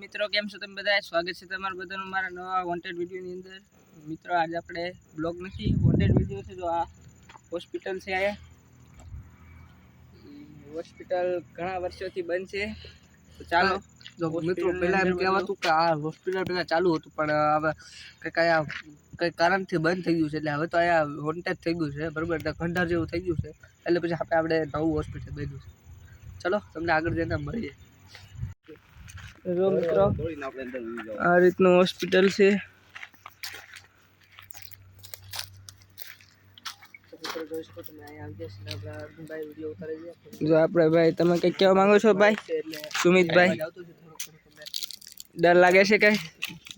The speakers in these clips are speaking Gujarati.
મિત્રો કેમ છો તમે બધા? સ્વાગત છે તમારું બધાનું મારા નવા વોન્ટેડ વિડીયોની અંદર. મિત્રો આજે આપણે બ્લોગ નથી, વોન્ટેડ વિડીયો છે. જો આ હોસ્પિટલ છે, આ હોસ્પિટલ ઘણા વર્ષોથી બંધ છે. તો ચાલો મિત્રો પહેલા એમ કહેવાતું કે આ હોસ્પિટલ પહેલા ચાલુ હતું, પણ હવે કંઈક કારણથી બંધ થઈ ગયું છે. એટલે હવે તો અહીંયા વોન્ટેડ થઈ ગયું છે, બરાબર. એટલે ખંડાર જેવું થઈ ગયું છે. એટલે પછી આપણે નવું હોસ્પિટલ બન્યું છે. ચલો તમને આગળ જઈને મળીએ. જો મિત્રો આ રીતનું હોસ્પિટલ છે. જો આપણે ભાઈ, તમે કઈ કહેવા માંગો છો ભાઈ? સુમિતભાઈ, ડર લાગે છે કઈ?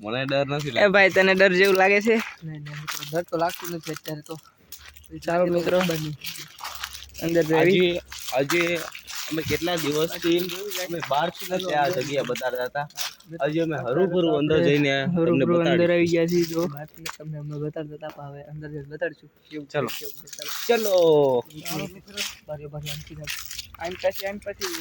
મને ડર નથી એ ભાઈ, તને ડર જેવું લાગે છે? ડર તો લાગતું નથી અત્યારે તો. ચાલો મિત્રો અંદર જઈએ. આજે અમે કેટલા દિવસથી અમે બહારથી નથી આ જગ્યા બતાડતા હતા. આજે અમે હરુભરું અંદર જઈને અંદર આવી ગયા છીએ. જો તમને અમે બતાડતા હતા, હવે અંદર જઈને બતાડશું. ચલો ચલો બારીઓ બારી આમ પછી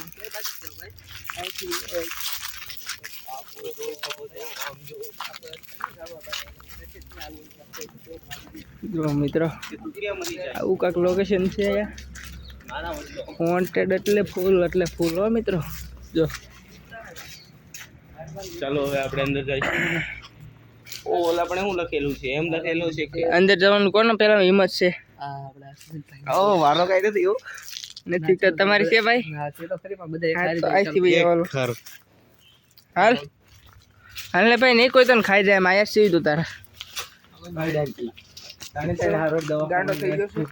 જો મિત્રો આવું કાંક લોકેશન છે. વોન્ટેડ એટલે ફૂલ હો મિત્રો. જો ચાલો હવે આપણે અંદર જઈશું. ઓલા પણ શું લખેલું છે? એમ લખેલું છે કે અંદર જવાનું કોને પેલા હિંમત છે? ઓ વારો કઈ નથી એવું નથી તો તમારી છે ભાઈ? હા તે તો ખરી, પણ બધા આઈથી ભાઈ હાલ હાલ ને ભાઈ, નહીં કોઈ તને ખાઈ જાય. માયા સીધું તારા ગાંડો થઈ ગયો છે.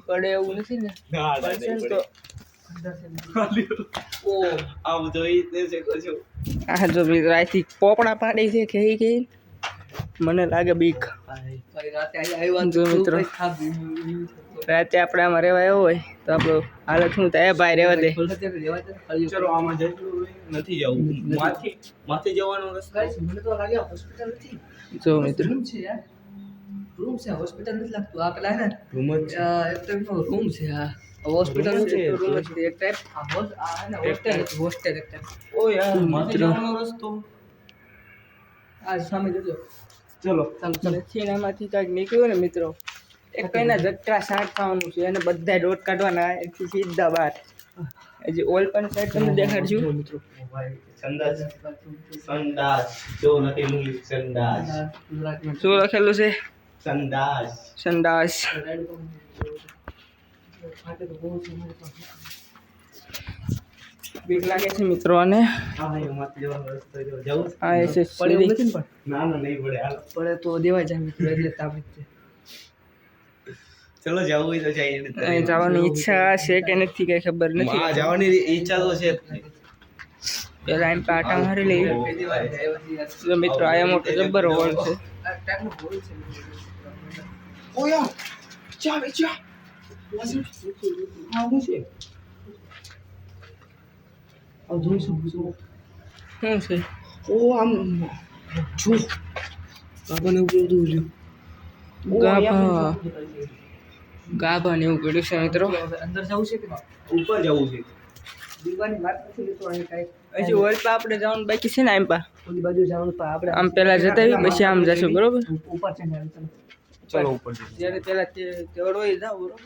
પડે એવું નથી ને? હા જો મિત્રો, આથી પોપડા પાડી છે કે મને લાગે બીક. જો મિત્રો રાતે આપણે આમાં રહેવા આવ્યો હોય તો આપણું હાલત શું થાય? ભાઈ રહેવા દે. ચલો આમાં નથી જવું, માથે જવાનો રસ્તો. મને તો લાગે હોસ્પિટલ નથી. જો મિત્રો રૂમ છે, હોસ્પિટલ નથી લાગતું. આ પેલા હે ને રૂમ જ એક ટાઈપનો રૂમ છે. આ હોસ્પિટલ છે, રૂમ જ એક ટાઈપ. આ હે ને હોસ્ટેલ એક ટાઈપ. ઓ યાર, માથે જવાનો રસ્તો આ સામે જોજો. ચલો એમાંથી કાંઈક નીકળ્યું ને મિત્રો, એક કઈના જટકા શાક ખાવાનું છે અને બધા ડોટ કાઢવાના એથી સીધા બહાર. હજી ઓલ પણ સાઈડ તમને દેખાડશું મિત્રો. સંડાસ જો લખેલું સંડાસ. શું લખેલું છે? સંડાસ. સંડાસ. બીક લાગે છે મિત્રો. અને હા એસે ના નહીં પડે. હાલ પડે તો દેવાય જાય મિત્રો. એટલે તાબત છે. ચલો જવું હોય તો જઈએ. અહીં જવાની ઈચ્છા છે કે નથી કઈ ખબર નથી. હા જવાની ઈચ્છા તો છે. પેલા એમ પાટા મારી લઈ. જો મિત્રો આ મોટો જબ્બર હોલ છે. ઓ યાર ચા ચા હા હું છે આ જોઈ શકું છું. શું છે? ઓ આમ જો બાબાને ઉપર બધું ગાભા ને એવું પડ્યું છે મિત્રો. અંદર જવું છે કે ઉપર જવું છે? દીવાની વાત નથી તો અહીં કઈ હજી ઓલ પા આપણે જવાનું બાકી છે ને. આમ પા ઓલી બાજુ જવાનું, પણ આપણે આમ પેલા જતા આવી પછી આમ જશું, બરોબર? ઉપર છે ને. ચલો ઉપર જ્યારે પેલા તેવડો જાવ, બરોબર?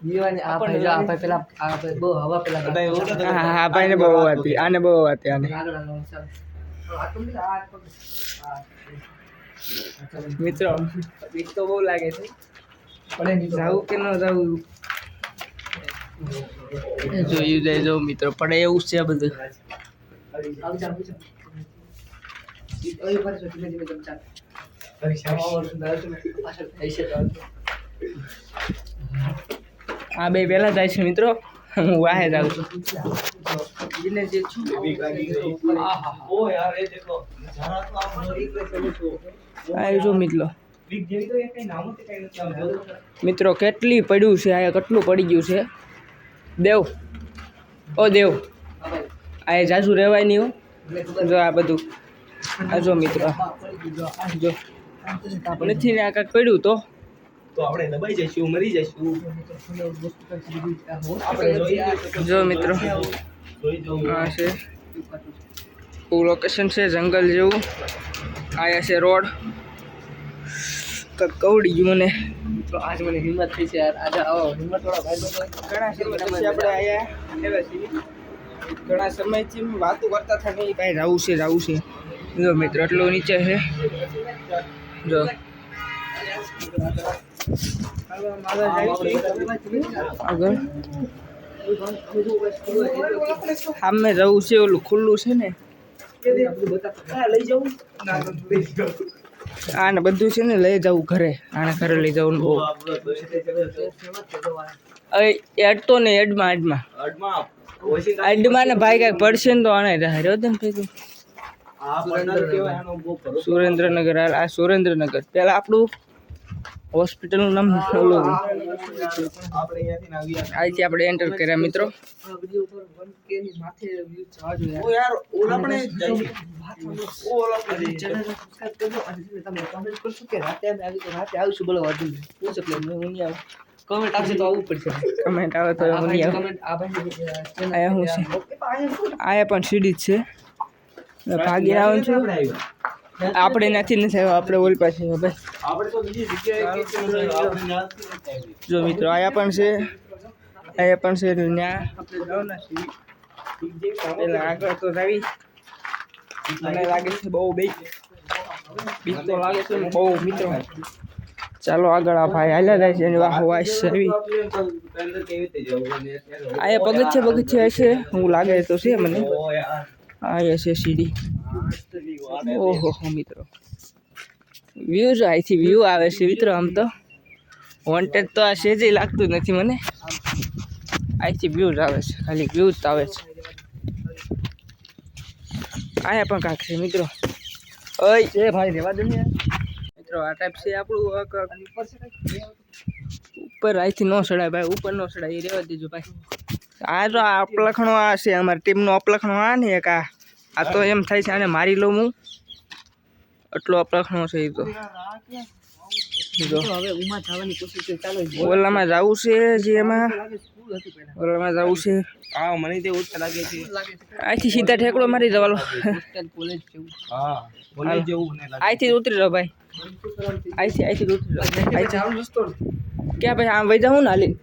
દીવાની આ ભાઈ જા, આપણે પેલા આ ભાઈ બહુ હવા પેલા હા ભાઈ ને બહુ હતી, આને બહુ હતી. આને મિત્રો બીક તો બહુ લાગે છે, પણ જવું કે ન જવું જોયું જાય. જો મિત્રો પડે એવું છે બધું. આ બે પેલા જાય છે મિત્રો. હું વાહે જાઉં છું. જો મિત્રો કેટલી પડ્યું છે આ, કેટલું પડી ગયું છે. દેવ ઓ દેવ, આ જાજુ રહેવાય નહીં હો. જો આ બધું આ જો મિત્રો, જો નથી ને આ કાંઈક પડ્યું તો આપણે દબાઈ જઈશું, મરી જઈશું. જો મિત્રો આ છે લોકેશન છે જંગલ જેવું. આયા છે રોડ. કવડી ગયું મને. તો આજ મને હિંમત થઈ છે યાર. આજે આવો હિંમત વાળા ભાઈ ઘણા સમય પછી આપણે આયા આવ્યા છીએ. ઘણા સમયથી વાતો કરતા હતા કે ભાઈ જવું છે. જો મિત્ર એટલું નીચે છે. જો આગળ સામે જવું છે. ઓલું ખુલ્લું છે ને આને બધું છે ને લઈ જવું ઘરે. આને ઘરે લઈ જવું બહુ એડ તો ને એડમાં ને ભાઈ કાંઈક પડશે ને તો આને રહ્યો ને ભેગું સુરેન્દ્રનગર. આ સુરેન્દ્રનગર પેલા આપણું હોસ્પિટલનું નામ ઓલું. અહીંથી આપણે એન્ટર કર્યા મિત્રો. કમેન્ટ આવશે તો આવવું પડશે. કમેન્ટ આવે તો હું નહીં આવું. આયા શું છે? આયા પણ સીડી જ છે. ભાગી આવવાનું છું. આપણે નથી આવ્યા. આપણે ઓલ પાસે જો મિત્રો આયા પણ છે. ત્યાં આપણે જવાના છીએ. પેલા આગળ તો જાવી. મને લાગે છે બહુ બીક તો લાગે છે બહુ મિત્રો. ચાલો આગળ આ ભાઈ હાલ્યા જાય છે. એની વાહ વાઈસ આવી. આયા પગથિયા હશે હું લાગે તો છે મને. આયા છે સીડી. ઓહો મિત્રો વ્યૂ જો અહીંથી વ્યૂ આવે છે મિત્રો. આમ તો વોન્ટેડ તો આ સેજ લાગતું નથી મને. અહીંથી વ્યૂ જ આવે છે. ખાલી વ્યૂ જ આવે છે. આયા પણ કાંક છે મિત્રો. ઓય છે ભાઈ રેવા દે ને મિત્રો. આ ટાઈપ છે આપણું. ઉપર અહીંથી ન ચડાય ભાઈ. ઉપર ન ચડાય એ રેવા દેજો ભાઈ. આ જો આ અપલખણો આ છે અમારી ટીમનો અપલખણો. આ ને એક આ તો એમ થાય છે આને મારી લઉં હું. એટલો અપલખણો છે એ તો. ઓલામાં જવું છે જે એમાં. ઓલામાં જવું છે. હા મને તે ઉત્તર લાગે છે. અહીંથી સીધા ઠેકડો મારી જવાનો. અહીંથી ઉતરી જાઓ ભાઈ. અહીંથી ઉતરી જાઓ. ક્યાં ભાઈ આમ વહી જાઉં ને હાલી.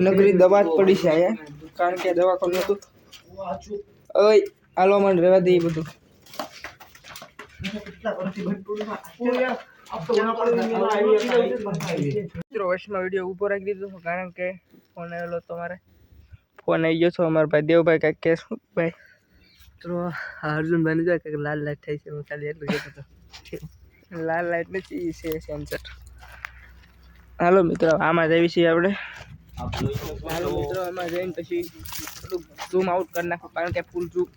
નગરી દવા જ પડી છે અહીંયા. કારણ કે દવાખાનું હતું. ઓય હાલો મને રહેવા દે બધું. મિત્રો વચમાં વિડીયો ઊભો રાખી દીધો કારણ કે ફોન આવેલો તમારે. ફોન આવી ગયો છો અમારા ભાઈ દેવભાઈ. કાંઈક કે શું ભાઈ? તો અર્જુનભાઈ ને જો કે લાલ લાઈટ થઈ છે. હું ખાલી એટલું કહેતો હતો. લાલ લાઈટ નથી છે સેન્સર. હાલો મિત્રો આમાં જઈએ છીએ આપણે. હાલો મિત્રો આમાં જઈને પછી થોડુંક ઝૂમ આઉટ કરી નાખું કારણ કે ફૂલ ઝૂમ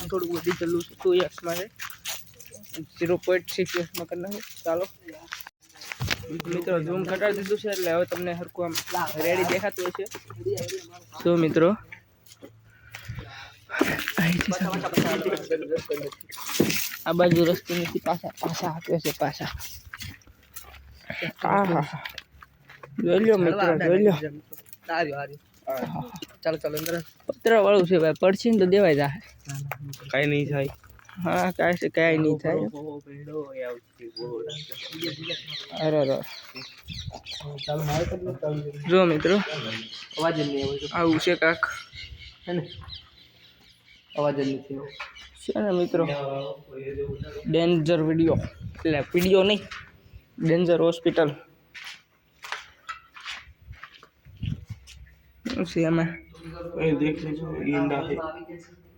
થોડુંક વધી ગયેલું છે. 2x છે. 0.6x કરી નાખું. ચાલો મિત્રો ઝૂમ ઘટાડી દીધું છે એટલે હવે તમને હરખું આમ રેડી દેખાતું હશે. તો મિત્રો આ બાજુ રસ્તો નથી. પાછા આપે છે પાછા. હા જોઈ લ્યો મિત્રો જોઈ લ્યો. ચાલો અંદર. પત્ર વાળું છે ભાઈ. પડશે ને તો દેવાય જાય. કઈ નહીં થાય. હા કાંઈ નહીં થાય. અરે જો મિત્રો અવાજ જ નહીં આવે. આવું છે કાક અવાજ જ નથી છે ને મિત્રો. ડેન્જર વિડીયો એટલે વિડીયો નહીં ડેન્જર હોસ્પિટલ શું છે એમાં?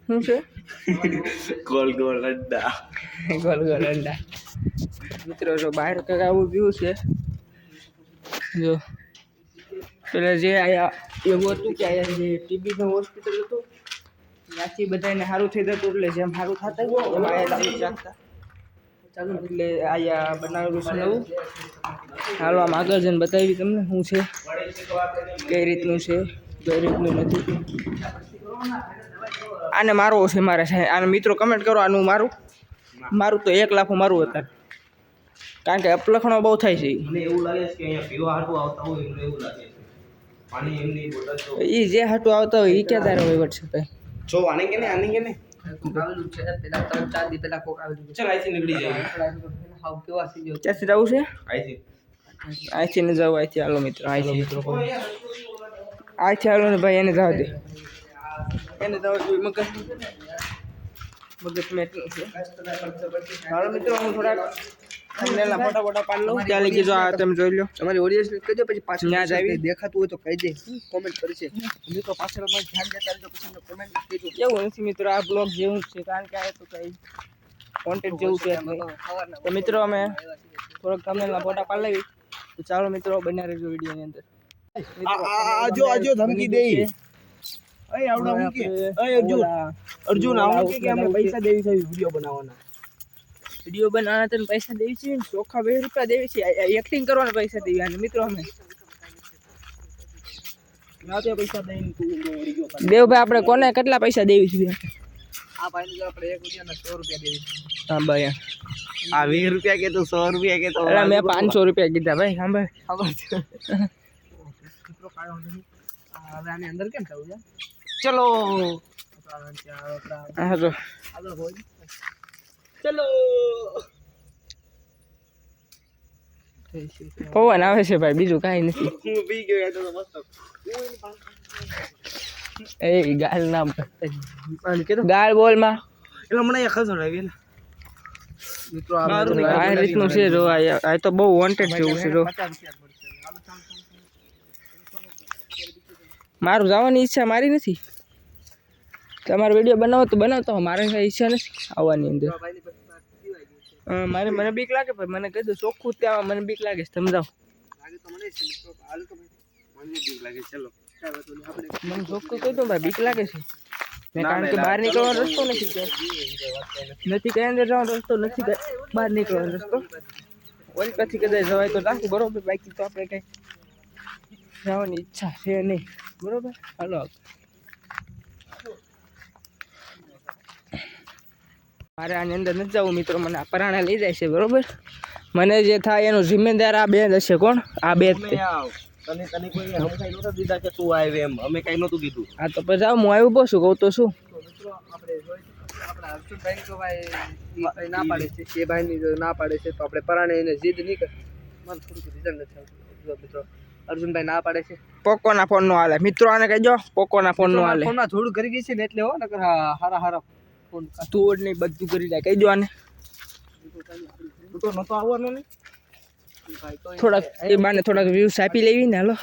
શું છે? ગોલ ગોલ અંડા. ગોલ ગોલ અંડા. મિત્રો જો બહાર કંઈક આવું વ્યૂ છે. જો પેલા જે આયા એવું હતું કે આયા જે ટીબીનું હોસ્પિટલ હતું ત્યાંથી બધાને સારું થઈ જતું. એટલે જેમ સારું થતા એમ આયા રાખતા. ચાલો એટલે આયા બનાવેલું છે નવું. હાલો આમ આગળ જઈને બતાવી તમને શું છે, કઈ રીતનું છે, કઈ રીતનું નથી. આને મારવો છે મારે. આને મિત્રો કમેન્ટ કરો આનું મારું તો 1 લાખ મારું અત્યારે. કારણ કે અપલખણો બહુ થાય છે મને એવું લાગે છે કે અહીંયા પીવા હાટું આવતા હોય મને એવું લાગે છે પાણી એમની બોટલ તો એ જે હાટું આવતા હોય એ ક્યાં તારો વહીવટ છે ભાઈ જો આને કે ને કોક આવેલું છે પેલા 3-4 દી પેલા કોક આવેલું છે ચાલ આઈથી નીકળી જાય હાવ કેવા થઈ ગયો ક્યાંથી જવું છે આઈથી અહીંથી ને જવું અહીંથી હાલો મિત્રો અહીંથી અહીંથી હાલો ને ભાઈ એને જવા દે એને જવા દે મગજ મેં એટલું છે હાલો મિત્રો હું થોડાક થંબનેલના ફોટા પાડી લઉં ત્યાં લઈ જો આ તમે જોઈ લો તમારી ઓડિયન્સ ને કહેજો પછી પાછળ ન્યા જ આવી. દેખાતું હોય તો કહી દે કોમેન્ટ કરશે મિત્રો પાછળમાં ધ્યાન દેતા રહેજો પછી કોમેન્ટ કરજો એવું નથી મિત્રો આ બ્લોગ જેવું જ છે કારણ કે આ તો કંઈ કોન્ટેન્ટ જેવું છે જ નહીં. તો મિત્રો અમે થોડોક થંબનેલના ફોટા પાડી લેવી તો ચાલો મિત્રો બન્યા રહેજો વિડીયોની અંદર આજો ધમકી દે અય આવડા મૂકે અય અર્જુન આવું કે અમે પૈસા દેવી છે વિડિયો બનાવવાના વિડીયો બનાવવાના તને પૈસા દેવી છે ને ચોખ્ખા 2 રૂપિયા દેવી છે એક્ટિંગ કરવાના પૈસા દેવી અને મિત્રો અમે ના તો પૈસા દઈને તું વિડિયો કર દેવભાઈ આપણે કોને કેટલા પૈસા દેવી છે આ ભાઈને જો આપણે એક વિડિયોના 100 રૂપિયા દેવી હા ભાઈ આ 20 રૂપિયા કે તો 100 રૂપિયા કે તો એટલે મેં 500 રૂપિયા કીધા ભાઈ સાંભળ ખબર છે મિત્રો કાળો નહીં હવે આની અંદર કેમ થવું છે ચલો હા તો આગળ હોય ચલો પવન આવે છે ભાઈ બીજું કાંઈ નથી હું બી ગયો યાર તો મસ્ત એ ગાલ નામ ગાલ બોલમાં એટલે મને એ ખબર આવી મિત્રો આ રીતનું છે જો આ તો બહુ વોન્ટેડ જેવું છે જો 50 રૂપિયા મળશે હાલો ચાલ મારું જવાની ઈચ્છા મારી નથી તમારો વિડીયો બનાવો તો બનાવતો મારે કઈ ઈચ્છા નથી આવવાની અંદર ભાઈની પછી પીવાઈ ગયું છે મારે મને બીક લાગે ભાઈ મને કહી દો ચોખ્ખું ત્યાં મને બીક લાગે છે સમજાવો લાગે તો મને છે મિત્રો હાલ તો ભાઈ મને બીક લાગે ચલો ચાલો તો આપણે મને ચોખ્ખું કહી દો ભાઈ બીક લાગે છે મેં કારણ કે બહાર નીકળવાનો રસ્તો નથી કઈ અંદર જવાનો રસ્તો નથી કઈ બહાર નીકળવાનો રસ્તો ઓલી પછી કદાચ જવાય તો રાખું બરોબર બાકી તો આપણે કઈ જવાની ઈચ્છા છે નહીં બરોબર હાલો મારે આની અંદર નથી જવું મિત્રો મને આ પરાણે લઈ જાય છે બરોબર મને જે થાય એનો જિમ્મેદાર આ બે જ હશે કોણ આ બે જ તે. તને કોઈ હમ કઈ નહોતા દીધા કે તું આવે એમ અમે કઈ નહોતું કીધું હા તો પછી જાઓ હું આવ્યું બહુ છું કહું તો શું મિત્રો આપણે જોઈ આપણા હર્ષુભાઈ તો ભાઈ ના પાડે છે એ ભાઈની જો ના પાડે છે તો આપણે પરાણે એને જીદ નહીં કર મને થોડું રિઝલ્ટ નથી આવતું જો મિત્રો અર્જુનભાઈ ના પાડે છે પોકોના ફોન નો હાલે મિત્રો આને કહેજો પોકોના ફોન નો હાલે ફોનમાં થોડું કરી ગઈ છે ને એટલે હો નકર હારા હારા ફોન તું જ નહીં બધું કરી લે કહેજો આને તું તો નતો આવવાનો ને થોડાક એ બાને થોડાક વ્યૂઝ આપી લેવી ને હાલો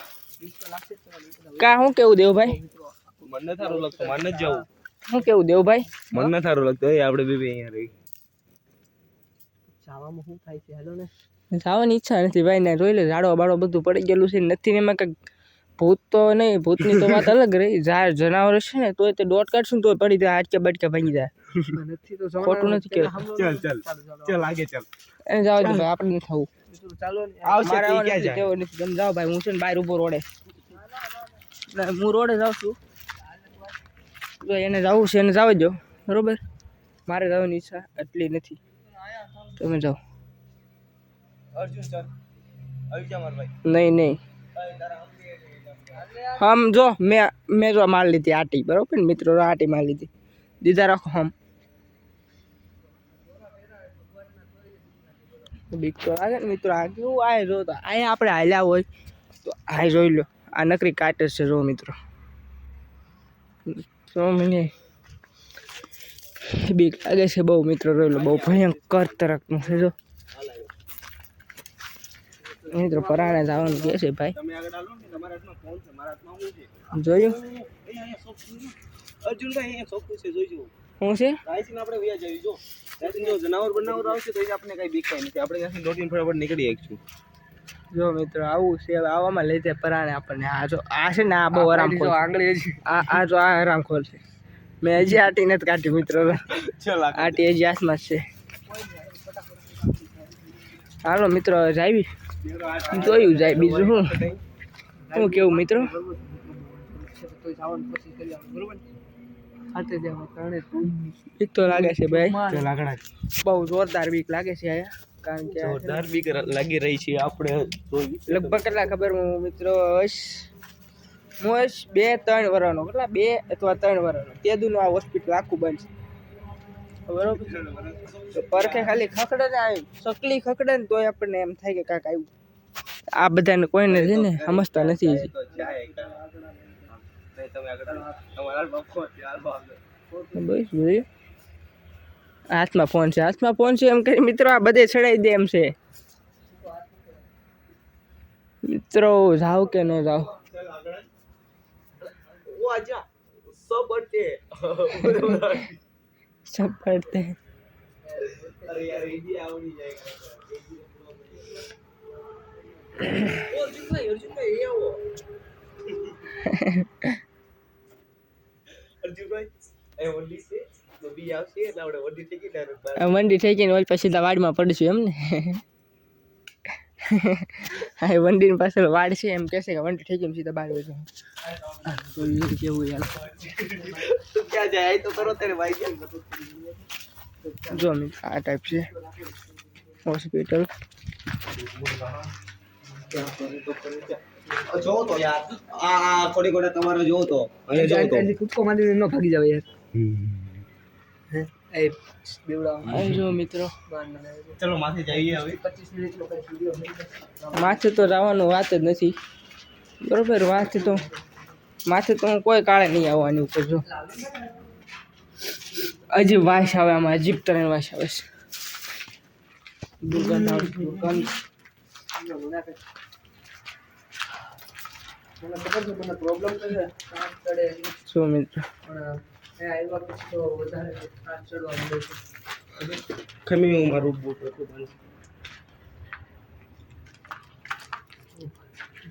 કા શું કેવું દેવભાઈ મને સારું લાગતું મને જ જવું શું કેવું દેવભાઈ મને સારું લાગતું એ આપણે બેબી અહીંયા રહી જવામાં શું થાય છે હેલો ને જવાની ઈચ્છા નથી ભાઈ ને જોઈ લે ઝાડો બાડો બધું પડી ગયેલું છે નથી ને એમાં કંઈક ભૂત તો નહીં ભૂતની તો વાત અલગ રહી જનાવર છે ને તોય તે દોટ કાઢશું ને તોય પડી જાય હાડકે બટકે ભાંગી જાય નથી તો ખોટું નથી કહેવું ચાલ આગે ચાલ એને જવા દે ભાઈ આપણે નથી થવું ચાલો આવશે મારે તો ઈ આવવાનું ક્યાં નથી, જાય? તેવો નથી. તમે જાઓ ભાઈ હું છે ને બહાર ઊભો રોડે હું રોડે જાઉં છું જો એને જવું છે એને જવા દો બરોબર મારે જવાની ઈચ્છા એટલી નથી તમે જાઓ અર્જુન સર આવી જા માર ભાઈ નહીં નહીં હમ જો મેં જો માર લીધી આટી બરોબર ને મિત્રો આટી માર લીધી દીધા રાખો હમ બીક તો લાગે ને મિત્રો આ કેવું આ જો તો અહીંયા આપણે હાલ્યા હોય તો આ જોઈ લો આ નકરી કાટર છે જો મિત્રો તો મને બીક લાગે છે બહુ મિત્રો જોઈ લો બહુ ભયંકર તરકનું છે જો મિત્રો પરાણે જવાનું કહે છે ભાઈ તમે આગળ આલો ને તમારા હાથમાં ફોન છે મારા હાથમાં શું છે જોયું અહીંયા શોપ અર્જુનભાઈ અહીંયા શોપ છે જોઈજો શું છે રાઈસીને આપણે વ્યા જવી જો રાઈસીને જો જનાવર બનાવર આવશે તો આપણે કઈ બીક કાંઈ નથી આપણે ત્યાંથી દોટીને ફટાફટ નીકળી શકશું જો મિત્રો આવું છે હવે આવામાં લઈ જાય પરાણે આપણને આ જો આ છે ને આ બહુ આરામ ખોલ આંગળી આ જો આ આરામ ખોલ છે મેં હજી આટી નથી કાઢી મિત્રો ચાલ આટી હજી આસમાં જ છે હાલો મિત્રો હવે જાવી જોયું જાય બીજું શું કેવું મિત્રો તો જવાનું પછી કરી આવવાનું બરોબર હાથે જવાનું કારણે બીક તો લાગે છે ભાઈ ચાલ આગળ બહુ જોરદાર બીક લાગે છે અહીંયા કારણ કે આ છે ને જોરદાર બીક લાગી રહી છે આપણે લગભગ કેટલા ખબર હું મિત્રો હશ 2-3 વર્ષનો કેટલા 2 અથવા 3 વર્ષનો તે દુનું આ હોસ્પિટલ આખું બંધ છે બરોબર તો પરખે ખાલી ખખડે ને આવી સકલી ખખડે ને તોય આપણને એમ થાય કે કાંઈક આવ્યું આ બધાને કોઈને છે ને સમજતા નથી હજી. બસ જોઈએ હાથમાં ફોન છે એમ કરી મિત્રો આ બધે ચડાવી દે એમ છે મિત્રો જાવ કે ન જાવ वो आजा सब बढ़ते सब पढ़ते हैं अरे यार इंडिया आउट नहीं जाएगा ओ अर्जुन भाई ये वो अर्जुन भाई ए ओनली से तो भी આવશે એટલે આપણે વડી થઈ ગઈ ડાયરેક્ટ આ વંડી થઈ ગઈ ને ઓલ પછી વાડમાં પડશું એમ ને હા વંડીની પાછળ વાડ છે એમ કહેશે કે વંડી થઈ ગઈ ને સીધા બહાર વળશું કેવું યાર तो क्या जाए तो करो तेरे भाई क्या જો મિત્રો આ ટાઈપ છે હોસ્પિટલ જો તો યાર આ થોડી ઘોડા તમારે જો તો અહીંયા જો તો કૂદકો મારીને ન ભાગી જાવ યાર એ બેવડા આ જો મિત્રો ચલો માથે જઈએ હવે 25 મિનિટનો કઈ વિડિયો માથે તો જવાનું વાત જ નથી બરોબર માથે તો હું કોઈ કાળે નહીં આવવાની ઉપર જો અજીબ વાસ આવે આમાં અજીબ તરહ વાસ આવે છે દુર્ગંધ આવે છે, દુર્ગંધ. મને ખબર છે મને પ્રોબ્લેમ તો છે કાચ ચડે શું મિત્રો પણ એ આવ્યા પછી તો વધારે કાચ ચડવા માંડે છે ખમી હું મારું બૂટ હતું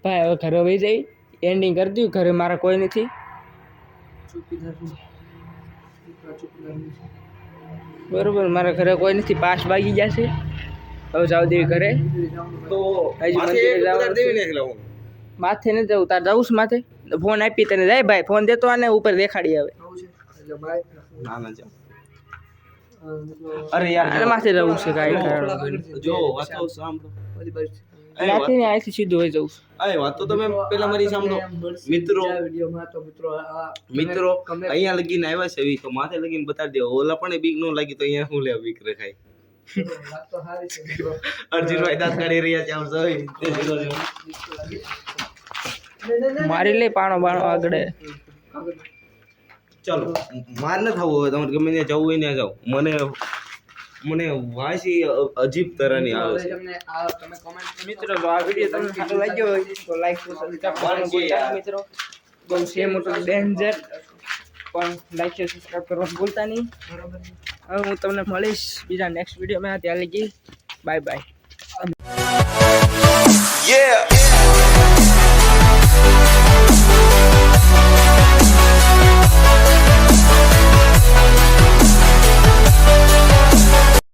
ભાઈ હવે ઘરે વહી જઈ એન્ડિંગ કરી દઉં ઘરે મારા કોઈ નથી ચૂકીદાર બરોબર મારા ઘરે કોઈ નથી 5 વાગી ગયા છે હવે જાવ દેવી ઘરે તો હજી માથે મંદિરે એક જવાનું પદાર્થ દેવી નાખેલા હું માથે ન જવું તાર જવું છે માથે ફોન આપી તને જાય ભાઈ ફોન દેતો આને ઉપર દેખાડી આવે આવું છે એટલે બાઈક ના ના જાઓ અરે યાર આને માથે જવું છે કાંઈ કારણ જો વાતો સાંભળો ઓલી બાજુ ત્યાંથી ને અહીંથી સીધું હોય જવું અરે વાત તો તમે પેલા મારી સાંભળો મિત્રો વિડિયોમાં તો મિત્રો આ મિત્રો અહીંયા લગીને આવ્યા છે એવી તો માથે લગીને બતાડી દેવો ઓલા પણ બીક ન લાગી તો અહીંયા હું લેવા બીક રખાય વાત તો સારી છે મિત્રો અર્જુનભાઈ દાંત કાઢી રહ્યા છે આમ જોઈ મારી લે પાણો બાણો આગળ ચલો માર ન થવું હવે તમારે ગમે ત્યાં જવું હોય ને જાઓ મને વાસી અજીબ તરહની આવે છે તમને આ તમે કોમેન્ટ મિત્રો જો આ વિડીયો તમને સારો લાગ્યો હોય તો લાઈક સબસ્ક્રાઇબ કરવાનું ભૂલતા નહીં મિત્રો બહુ છે મોટું ડેન્જર પણ લાઈક છે સબસ્ક્રાઇબ કરવાનું ભૂલતા નહીં બરોબર હવે હું તમને મળીશ બીજા નેક્સ્ટ વિડીયોમાં ત્યાં લગી બાય બાય Yeah